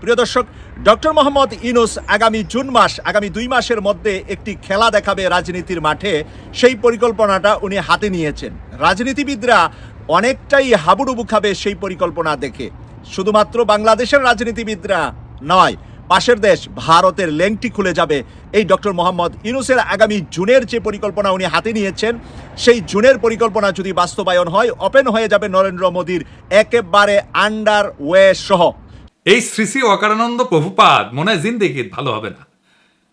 প্রিয় দর্শক, ডক্টর মোহাম্মদ ইউনূস আগামী জুন মাস, আগামী 2 মাসের মধ্যে একটি খেলা দেখাবে রাজনীতির মাঠে। সেই পরিকল্পনাটা উনি হাতে নিয়েছেন। রাজনীতিবিদরা অনেকটাই হাবুডুবু খাবে সেই পরিকল্পনা দেখে। শুধুমাত্র বাংলাদেশের রাজনীতিবিদরা নয়, পাশের দেশ ভারতের লেংটি খুলে যাবে এই ডক্টর মোহাম্মদ ইউনূসের আগামী জুনের যে পরিকল্পনা উনি হাতে নিয়েছেন, সেই জুনের পরিকল্পনা যদি বাস্তবায়ন হয়, ওপেন হয়ে যাবে নরেন্দ্র মোদীর একেবারে আন্ডার ওয়ে সহ। এই শ্রী শ্রী অকারানন্দ প্রভুপাদ মনে হয় জিন্দেগি ভালো হবে না।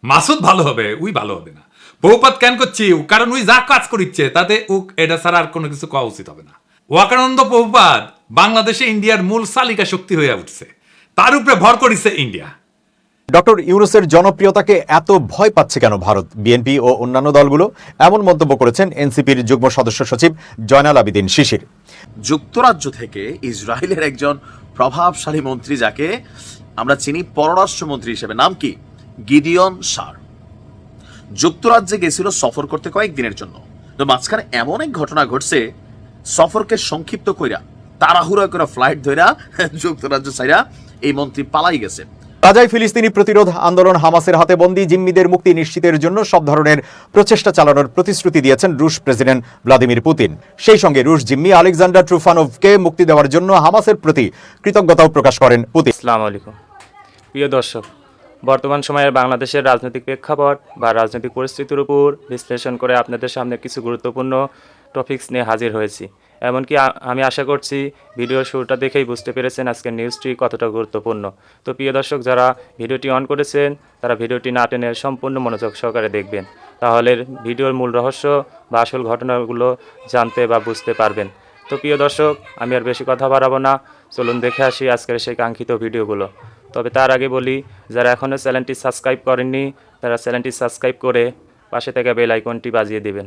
মাসুদ ভালো হবে, উই ভালো হবে না। প্রভুপাদ কেন করছি? কারণ উই যা কাজ করিচ্ছে তাতে এটা ছাড়া আর কোনো কিছু কওয়া উচিত হবে না। অকারানন্দ প্রভুপাদ বাংলাদেশে ইন্ডিয়ার মূল চালিকা শক্তি হয়ে উঠছে, তার উপরে ভর করেছে ইন্ডিয়া। ডক্টর ইউনূসের জনপ্রিয়তাকে এত ভয় পাচ্ছে কেন ভারত, বিএনপি ও অন্যান্য দলগুলো? এমন মন্তব্য করেছেন এনসিপির যুগ্ম সদস্য সচিব জয়নাল আবেদিন শিশির। যুক্তরাজ্য থেকে ইসরায়েলের একজন প্রভাবশালী মন্ত্রী, যাকে আমরা চিনি পররাষ্ট্রমন্ত্রী হিসেবে, নাম কি? গিডিয়ন সার, যুক্তরাজ্যে গেছিল সফর করতে কয়েকদিনের জন্য। তো মাঝখানে এমন এক ঘটনা ঘটছে, সফরকে সংক্ষিপ্ত কইরা তাড়াহুড়া করে ফ্লাইট ধইরা যুক্তরাজ্য ছাইরা এই মন্ত্রী পালাই গেছে। গাজায় ফিলিস্তিনি প্রতিরোধ আন্দোলন হামাসের হাতে বন্দী জিম্মিদের মুক্তি নিশ্চিতের জন্য সব ধরনের প্রচেষ্টা চালানোর প্রতিশ্রুতি দিয়েছেন রুশ প্রেসিডেন্ট ভ্লাদিমির পুতিন। সেই সঙ্গে রুশ জিম্মি আলেকজান্ডার ট্রুফানোভকে মুক্তি দেওয়ার জন্য হামাসের প্রতি কৃতজ্ঞতাও প্রকাশ করেন পুতিন। আসসালামু আলাইকুম প্রিয় দর্শক, বর্তমান সময়ের বাংলাদেশের রাজনৈতিক প্রেক্ষাপট বা রাজনৈতিক পরিস্থিতির উপর বিশ্লেষণ করে আপনাদের সামনে কিছু গুরুত্বপূর্ণ টপিকস নিয়ে হাজির হয়েছি। এমনকি আমি আশা করছি ভিডিওর শুরুটা দেখেই বুঝতে পেরেছেন আজকের নিউজটি কতটা গুরুত্বপূর্ণ। তো প্রিয় দর্শক, যারা ভিডিওটি অন করেছেন তারা ভিডিওটি না টেনে সম্পূর্ণ মনোযোগ সহকারে দেখবেন, তাহলে ভিডিওর মূল রহস্য বা আসল ঘটনাগুলো জানতে বা বুঝতে পারবেন। তো প্রিয় দর্শক, আমি আর বেশি কথা বাড়াবো না, চলুন দেখে আসি আজকের সেই কাঙ্ক্ষিত ভিডিওগুলো। তবে তার আগে বলি, যারা এখনও চ্যানেলটি সাবস্ক্রাইব করেননি তারা চ্যানেলটি সাবস্ক্রাইব করে পাশে থাকা বেল আইকনটি বাজিয়ে দিবেন,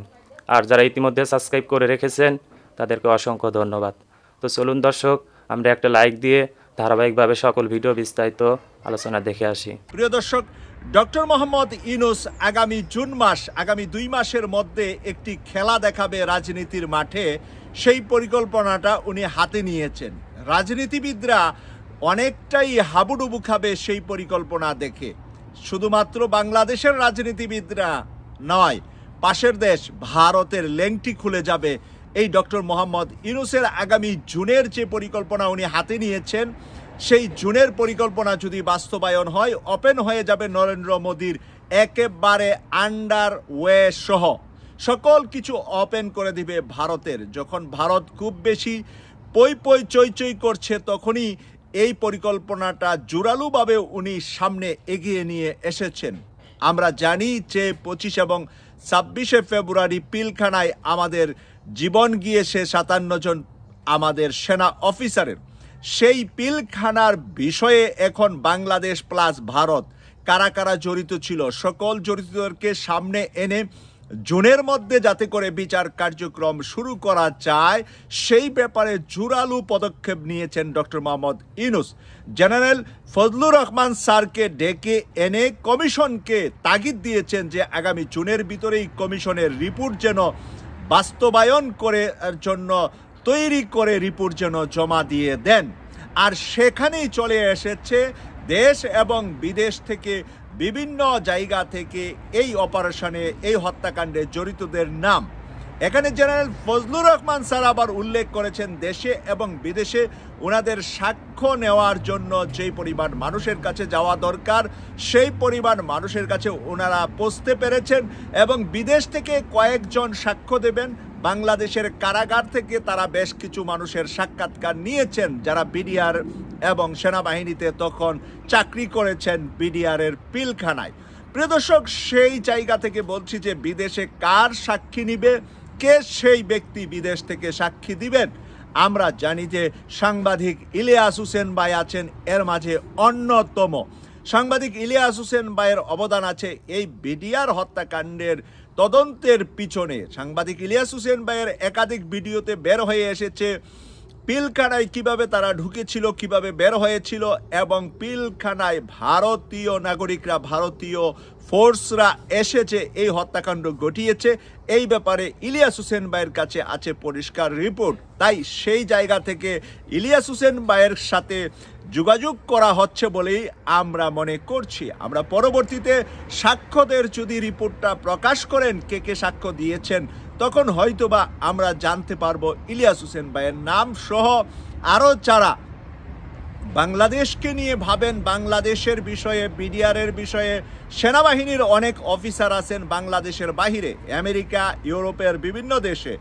আর যারা ইতিমধ্যে সাবস্ক্রাইব করে রেখেছেন তাদেরকে অসংখ্য ধন্যবাদ। তো চলুন দর্শক, আমরা একটা লাইক দিয়ে ধারাবাহিকভাবে সকল ভিডিও বিস্তারিত আলোচনা দেখে আসি। প্রিয় দর্শক, ডক্টর মোহাম্মদ ইউনূস আগামী জুন মাস, আগামী 2 মাসের মধ্যে একটি খেলা দেখাবে রাজনীতির মাঠে। সেই পরিকল্পনাটা উনি হাতে নিয়েছেন। রাজনীতিবিদরা অনেকটাই হাবুডুবু খাবে সেই পরিকল্পনা দেখে। শুধুমাত্র বাংলাদেশের রাজনীতিবিদরা নয়, পাশের দেশ ভারতের লেংটি খুলে যাবে এই ডক্টর মোহাম্মদ ইউনূসের আগামী জুনের যে পরিকল্পনা উনি হাতে নিয়েছেন, সেই জুনের পরিকল্পনা যদি বাস্তবায়ন হয়, ওপেন হয়ে যাবে নরেন্দ্র মোদীর একেবারে আন্ডার ওয়ে সহ সকল কিছু ওপেন করে দিবে ভারতের। যখন ভারত খুব বেশি পই পই চই চই করছে, তখনই এই পরিকল্পনাটা জোরালোভাবে উনি সামনে এগিয়ে নিয়ে এসেছেন। আমরা জানি যে 25 এবং 26শে ফেব্রুয়ারি পিলখানায় আমাদের জীবন গিয়েছে 57 জন আমাদের সেনা অফিসারের। সেই পিলখানার বিষয়ে এখন বাংলাদেশ প্লাস ভারত কারা কারা জড়িত ছিল, সকল জড়িতদেরকে সামনে এনে জুনের মধ্যে যাতে করে বিচার কার্যক্রম শুরু করা যায়, সেই ব্যাপারে জোরালো পদক্ষেপ নিয়েছেন ডক্টর মোহাম্মদ ইউনূস। জেনারেল ফজলুর রহমান স্যারকে ডেকে এনে কমিশনকে তাগিদ দিয়েছেন যে আগামী জুনের ভিতরেই কমিশনের রিপোর্ট যেন বাস্তবায়ন করে জন্য তৈরি করে রিপোর্ট যেন জমা দিয়ে দেন। আর সেখানেই চলে এসেছে দেশ এবং বিদেশ থেকে বিভিন্ন জায়গা থেকে এই অপারেশনে, এই হত্যাকাণ্ডে জড়িতদের নাম। এখানে জেনারেল ফজলুর রহমান স্যার আবার উল্লেখ করেছেন দেশে এবং বিদেশে ওনাদের সাক্ষ্য নেওয়ার জন্য যেই পরিমাণ মানুষের কাছে যাওয়া দরকার, সেই পরিমাণ মানুষের কাছে ওনারা পৌঁছতে পেরেছেন এবং বিদেশ থেকে কয়েকজন সাক্ষ্য দেবেন। বাংলাদেশের কারাগার থেকে তারা বেশ কিছু মানুষের সাক্ষাৎকার নিয়েছেন যারা বিডিআর এবং সেনাবাহিনীতে তখন চাকরি করেছেন বিডিআরের পিলখানায়। প্রিয় দর্শক, সেই জায়গা থেকে বলছি যে বিদেশে কার সাক্ষী নিবে, কে সেই ব্যক্তি বিদেশ থেকে সাক্ষী দিবেন। আমরা জানি যে সাংবাদিক ইলিয়াস হোসেন ভাই আছেন এর মাঝে অন্যতম। সাংবাদিক ইলিয়াস হোসেন ভাইয়ের অবদান আছে এই বিডিআর হত্যাকাণ্ডের তদন্তের পিছনে। সাংবাদিক ইলিয়াস হোসেন ভাইয়ের একাধিক ভিডিওতে বের হয়ে এসেছে পিলখানায় কিভাবে তারা ঢুকেছিল, কিভাবে বের হয়েছিল, এবং পিলখানায় ভারতীয় নাগরিকরা, ভারতীয় ফোর্সরা এসেছে এই হত্যাকাণ্ড ঘটিয়েছে, এই ব্যাপারে ইলিয়াস হোসেন ভাইয়ের কাছে আছে পরিষ্কার রিপোর্ট। তাই সেই জায়গা থেকে ইলিয়াস হোসেন ভাইয়ের সাথে যোগাযোগ করা হচ্ছে বলেই আমরা মনে করছি। আমরা পরবর্তীতে সাক্ষ্যদের যদি রিপোর্টটা প্রকাশ করেন কে কে সাক্ষ্য দিয়েছেন, তখন হয়তোবা আমরা জানতে পারবো ইলিয়াস হোসেন ভাইয়ের নাম সহ আরও যারা বাংলাদেশকে নিয়ে ভাবেন, বাংলাদেশের বিষয়ে, বিডিআরের বিষয়ে। সেনাবাহিনীর অনেক অফিসার আছেন বাংলাদেশের বাহিরে, আমেরিকা, ইউরোপের বিভিন্ন দেশে,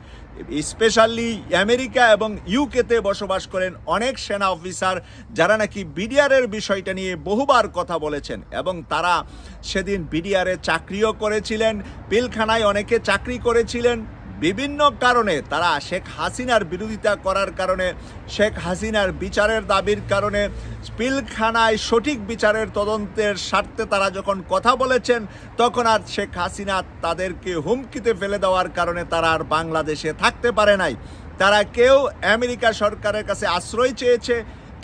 স্পেশালি আমেরিকা এবং ইউকেতে বসবাস করেন অনেক সেনা অফিসার, যারা নাকি বিডিআরের বিষয়টা নিয়ে বহুবার কথা বলেছেন, এবং তারা সেদিন বিডিআরে চাকরিও করেছিলেন, পিলখানায় অনেকে চাকরি করেছিলেন। বিভিন্ন কারণে তারা শেখ হাসিনার বিরোধিতা করার কারণে, শেখ হাসিনার বিচারের দাবির কারণে, পিলখানায় সঠিক বিচারের তদন্তের স্বার্থে তারা যখন কথা বলেছেন, তখন আর শেখ হাসিনা তাদেরকে হুমকিতে ফেলে দেওয়ার কারণে তারা আর বাংলাদেশে থাকতে পারে নাই। তারা কেউ আমেরিকা সরকারের কাছে আশ্রয় চেয়েছে,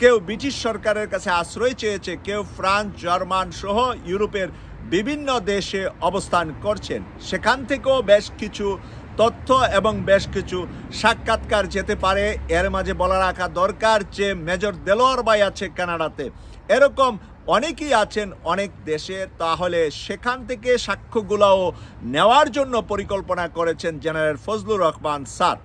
কেউ ব্রিটিশ সরকারের কাছে আশ্রয় চেয়েছে, কেউ ফ্রান্স, জার্মান সহ ইউরোপের বিভিন্ন দেশে অবস্থান করছেন। সেখান থেকেও বেশ কিছু তথ্য এবং বেশ কিছু সাক্ষাৎকার যেতে পারে। এর মাঝে বলা রাখা দরকার যে মেজর দেলোয়ার ভাই আছে কানাডাতে, এরকম অনেকেই আছেন অনেক দেশে। তাহলে সেখান থেকে সাক্ষ্যগুলোও নেওয়ার জন্য পরিকল্পনা করেছেন জেনারেল ফজলুর রহমান স্যার।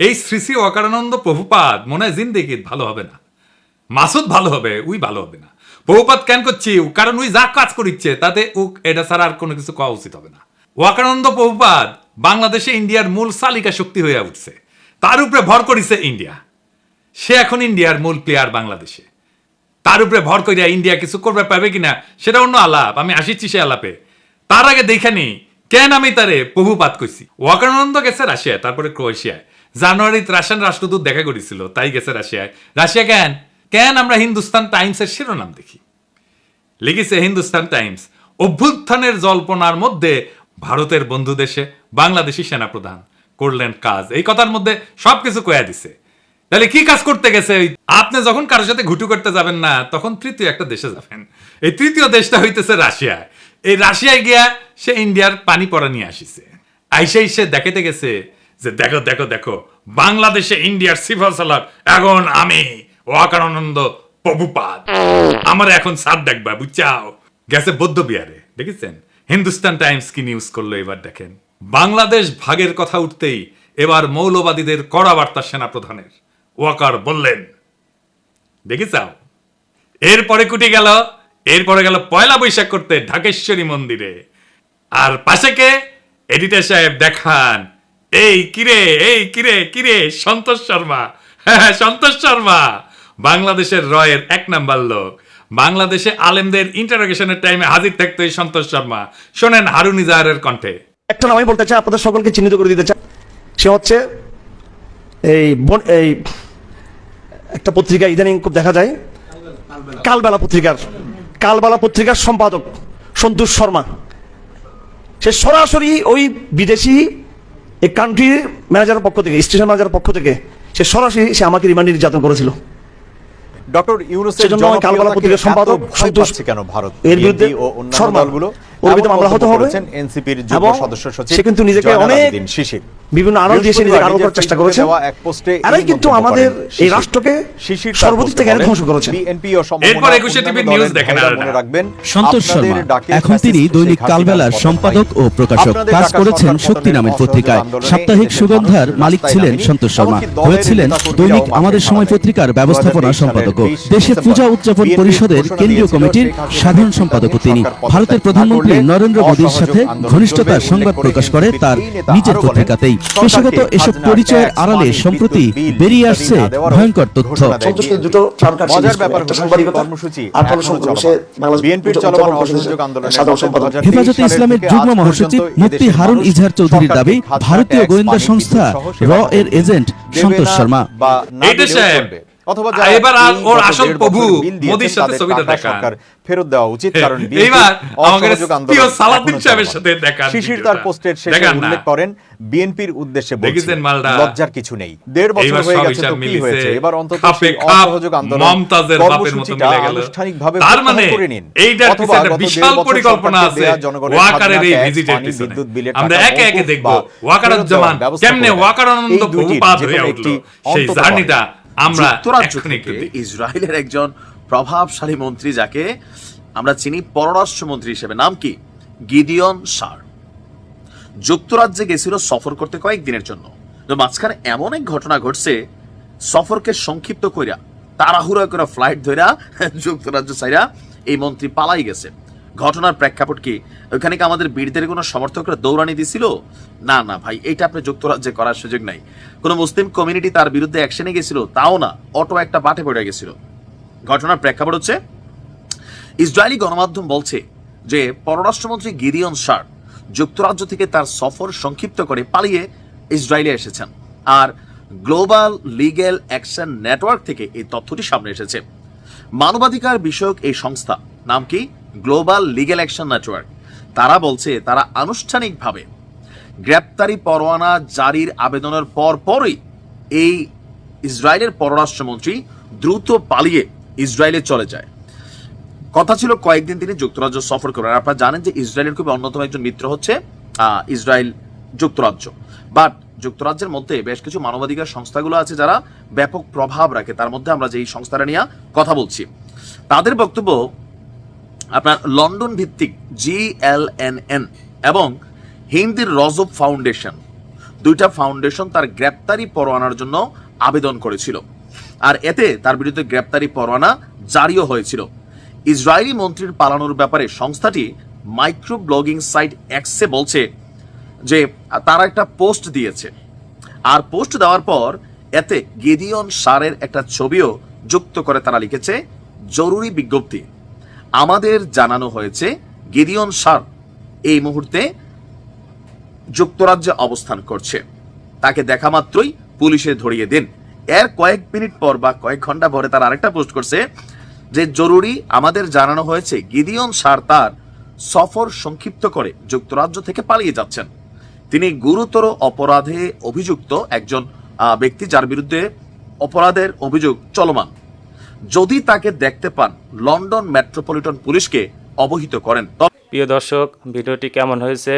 এই শ্রী শ্রী অকারানন্দ প্রভুপাদ মনে হয় জিন্দেগিত ভালো হবে না। মাসুদ ভালো হবে, উই ভালো হবে না। প্রভুপাদ কেন করছি? কারণ উই যা কাজ করিচ্ছে তাতে এটা ছাড়া আর কোনো কিছু করা উচিত হবে না। অকারানন্দ প্রভুপাদ বাংলাদেশে ইন্ডিয়ার মূল চালিকা শক্তি হয়ে উঠছে, তার উপরে ভর করেছে ইন্ডিয়া। সে এখন ইন্ডিয়ার মূল প্লেয়ার বাংলাদেশে। তার উপরে ভর করিয়া ইন্ডিয়া কিছু করবে পাবে কিনা সেটা অন্য আলাপ, আমি আসিচ্ছি সে আলাপে। তার আগে দেখে নি কেন আমি তারে প্রভুপাত কইছি। অকারানন্দ গেছে রাশিয়ায়, তারপরে ক্রোয়েশিয়ায়। জানুয়ারিতে রাশিয়ান রাষ্ট্রদূত দেখা করেছিল, তাই গেছে রাশিয়ায়। রাশিয়া কেন কেন আমরা হিন্দুস্তান টাইমসের শিরোনাম দেখি, লিখেছে হিন্দুস্তান টাইমস, অভ্যুত্থানের জল্পনার মধ্যে ভারতের বন্ধু দেশে বাংলাদেশি সেনাপ্রধান করলেন কাজ। এই কথার মধ্যে সবকিছু কয়া দিছে। তাহলে কি কাজ করতে গেছে? আপনি যখন কারোর সাথে ঘুটু করতে যাবেন না, তখন তৃতীয় একটা দেশে যাবেন। এই তৃতীয় দেশটা হইতেছে রাশিয়া। এই রাশিয়ায় গিয়া সে ইন্ডিয়ার পানি পড়া নিয়ে আসিছে। আইসাই সে দেখাতে গেছে যে দেখো দেখো দেখো, বাংলাদেশে ইন্ডিয়ার সিফল সালার এখন আমি অকারানন্দ প্রভুপাদ, আমার এখন সাথ দেখবা, বুঝছাও। গেছে বৌদ্ধ বিহারে, দেখেছেন? হিন্দুস্তান টাইমস কি নিউজ করলো এবার দেখেন। বাংলাদেশ ভাগের কথা উঠতেই এবার মৌলবাদীদের কড়া বার্তা সেনাপ্রধানের। ওয়াকার বললেন, দেখেছাও। এরপরে কুটি গেল, এরপরে গেল পয়লা বৈশাখ করতে ঢাকেশ্বরী মন্দিরে। আর পাশে কে? এডিটর সাহেব দেখান, এই কিরে, এই কিরে কিরে, সন্তোষ শর্মা। হ্যাঁ, সন্তোষ শর্মা বাংলাদেশের রয়ের 1 নাম্বার লোক। বাংলাদেশে আলেমদের ইন্টারোগেশনের টাইমে হাজির থাকতো এই সন্তোষ শর্মা। শোনেন হারুন ইজাহারের কণ্ঠে। একটা নাম আমি বলতে চাই, আপনাদের সকলকে চিহ্নিত করে দিতে চাই। সে হচ্ছে এই একটা পত্রিকা ইদানিং খুব দেখা যায়, কালবেলা পত্রিকার সম্পাদক সন্তোষ শর্মা। সে সরাসরি ওই বিদেশি এই কান্ট্রির ম্যানেজারের পক্ষ থেকে, স্টেশন ম্যানেজারের পক্ষ থেকে সে সরাসরি সে আমাকে রিমান্ডে নির্যাতন করেছিল। ডক্টর ইউনূসের সেজন্য কালবেলা পত্রিকার সম্পাদক সন্তোষ কেন ভারত এর বিরুদ্ধে ও অন্যান্য দলগুলো ওর বিরুদ্ধে মামলা হতে হবে। এনসিপির যুগ্ম সদস্য সচিব সে কিন্তু নিজেকে অনেক বিভিন্ন আড়াল দিয়ে নিজেকে আড়াল করার চেষ্টা করেছে। এরাই কিন্তু আমাদের এই রাষ্ট্রকে সর্বদিক থেকে ধ্বংস করেছে। এরপর 21 টিভির নিউজ দেখেন আর রাখবেন সন্তোষ শর্মা। এখন তিনি দৈনিক কালবেলার সম্পাদক ও প্রকাশক। কাজ করেছেন শক্তি নামের পত্রিকায়। সাপ্তাহিক সুগন্ধার মালিক ছিলেন সন্তোষ শর্মা। হয়েছিলেন দৈনিক আমাদের সময় পত্রিকার ব্যবস্থাপনা সম্পাদক। দেশে পূজা উদযাপন পরিষদের কেন্দ্রীয় কমিটির সাধারণ সম্পাদকও তিনি। ভারতের প্রধানমন্ত্রী নরেন্দ্র মোদীর সাথে ঘনিষ্ঠতার সংবাদ প্রকাশ করে তার নিজের পত্রিকাতেই। পেশাগত এসব পরিচয়ের আড়ালে সম্প্রতি বেরিয়ে আসছে ভয়ঙ্কর তথ্য। হেফাজতে ইসলামের যুগ্ম মহাসচিব মুফতি হারুন ইজহার চৌধুরীর দাবি, ভারতীয় গোয়েন্দা সংস্থা র এর এজেন্ট সন্তোষ শর্মা। অথবা যারা এবার আর এই ওর গত আসল 1.5 প্রভু বছর বিল দিয়েছেন, মোদির সাথে তাদের ছবিটা টাকা দেখান। সরকার ফেরত দেওয়া উচিত, কারণ এইবার আমাদের অসহযোগ প্রিয় আন্দোলন সালাউদ্দিন এখনো সাহেবের চলমান। সাথে দেখান শিশির ভিডিওটা। তার পোস্টের শেষে দেখান না। উল্লেখ করেন, বিএনপির উদ্দেশ্যে বলছি, দেখেছেন মালটা? লজ্জার কিছু নেই। 1.5 বছর এইবার হয়ে সব গেছে, হিসাব তো কি মিলিছে। হয়েছে? এবার অন্তত খাপে সেই খাপ অসহযোগ আন্দোলন মমতাজের বাপের মতো কর্মসূচিটা মিলে গেল। আনুষ্ঠানিকভাবে তার প্রত্যাহার মানে করে নিন। এইটার অথবা পিছনে একটা গত বিশাল 1.5 বছর পরিকল্পনা সরকারকে আছে দেয়া জনগণের ওয়াকারের এই খাজনা, ট্যাক্স, ভিজিটের পানি, পিছনে। বিদ্যুৎ বিলের আমরা টাকা একে একে মওকুফ দেখবো বা ওয়াকারুজ্জামান ফেরত দেওয়ার ব্যবস্থা কেমনে করে দেন। ওয়াকারানন্দ এই দুইটির প্রভুপাদ যে হয়ে কোনো উঠলো, একটি সেই অন্তত জার্নিটা আমরা যুক্তরাজ্য এক্ষুনি একটু থেকে দেখি। ইসরায়েলের একজন প্রভাবশালী মন্ত্রী যাকে আমরা চিনি পররাষ্ট্রমন্ত্রী হিসেবে, নাম কি? গিদিয়ন সার। যুক্তরাজ্যে গেছিল সফর করতে কয়েকদিনের জন্য। তো মাঝখানে এমন এক ঘটনা ঘটছে, সফরকে সংক্ষিপ্ত কইরা তাড়াহুড়া করে ফ্লাইট ধইরা যুক্তরাজ্য ছাইরা এই মন্ত্রী পালাই গেছে। ঘটনার প্রেক্ষাপট কি? ওখানে কি আমাদের বীরদের কোনো সমর্থকরা দৌড়ানি দিছিল? না না ভাই, এটা আপনি যুক্তরাজ্যে করার সুযোগ নাই। কোনো মুসলিম কমিউনিটি তার বিরুদ্ধে অ্যাকশনে গেছিল? তাও না, অটো একটা বাটে পড়ে গেছিল। ঘটনার প্রেক্ষাপট হচ্ছে, ইসরায়েলি গণমাধ্যম বলছে যে পররাষ্ট্রমন্ত্রী গিদিয়ন সার যুক্তরাজ্য থেকে তার সফর সংক্ষিপ্ত করে পালিয়ে ইসরায়েলে এসেছেন। আর গ্লোবাল লিগ্যাল অ্যাকশন নেটওয়ার্ক থেকে এই তথ্যটি সামনে এসেছে। মানবাধিকার বিষয়ক এই সংস্থা, নাম কি? Global legal action network. তারা বলছে তারা আনুষ্ঠানিকভাবে গ্রেপ্তারি পরোয়ানা জারির আবেদনের পরই এই ইসরায়েলের পররাষ্ট্রমন্ত্রী দ্রুত পালিয়ে ইসরায়েলে চলে যায়। কথা ছিল কয়েকদিন তিনি যুক্তরাজ্য সফর করবেন। আপনারা জানেন যে ইসরায়েলের খুব অন্যতম একজন মিত্র হচ্ছে ইসরায়েল যুক্তরাজ্য। বাট যুক্তরাজ্যের মধ্যে বেশ কিছু মানবাধিকার সংস্থাগুলো আছে যারা ব্যাপক প্রভাব রাখে। তার মধ্যে আমরা যে এই সংস্থাটা নিয়ে কথা বলছি, তাদের বক্তব্য আপনার লন্ডন ভিত্তিক GLNN এবং হিন্দির রজব ফাউন্ডেশন, দুইটা ফাউন্ডেশন তার গ্রেপ্তারি পরোয়ানার জন্য আবেদন করেছিল। আর এতে তার বিরুদ্ধে গ্রেপ্তারি পরোয়ানা জারিও হয়েছিল। ইসরায়েলি মন্ত্রীর পালানোর ব্যাপারে সংস্থাটি মাইক্রো ব্লগিং সাইট এক্সে বলছে যে তারা একটা পোস্ট দিয়েছে, আর পোস্ট দেওয়ার পর এতে গিদিয়ন সারের একটা ছবিও যুক্ত করে তারা লিখেছে, জরুরি বিজ্ঞপ্তি, আমাদের জানানো হয়েছে গিদিয়ন সার এই মুহূর্তে যুক্তরাজ্যে অবস্থান করছে, তাকে দেখা মাত্রই পুলিশে ধরিয়ে দিন। এর কয়েক মিনিট পর বা কয়েক ঘন্টা পরে তারা আরেকটা পোস্ট করছে যে জরুরি, আমাদের জানানো হয়েছে গিদিয়ন সার তার সফর সংক্ষিপ্ত করে যুক্তরাজ্য থেকে পালিয়ে যাচ্ছেন। তিনি গুরুতর অপরাধে অভিযুক্ত একজন ব্যক্তি, যার বিরুদ্ধে অপরাধের অভিযোগ চলমান। যদি তাকে দেখতে পান লন্ডন মেট্রোপলিটন পুলিশকে অবহিত করেন। প্রিয় দর্শক, ভিডিওটি কেমন হয়েছে?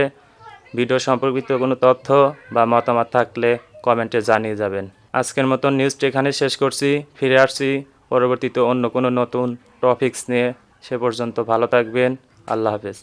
ভিডিও সম্পর্কিত কোনো তথ্য বা মতামত থাকলে কমেন্টে জানিয়ে যাবেন। আজকের মতন নিউজটি এখানে শেষ করছি। ফিরে আসছি পরবর্তীতে অন্য কোনো নতুন টপিকস নিয়ে। সে পর্যন্ত ভালো থাকবেন। আল্লাহ হাফেজ।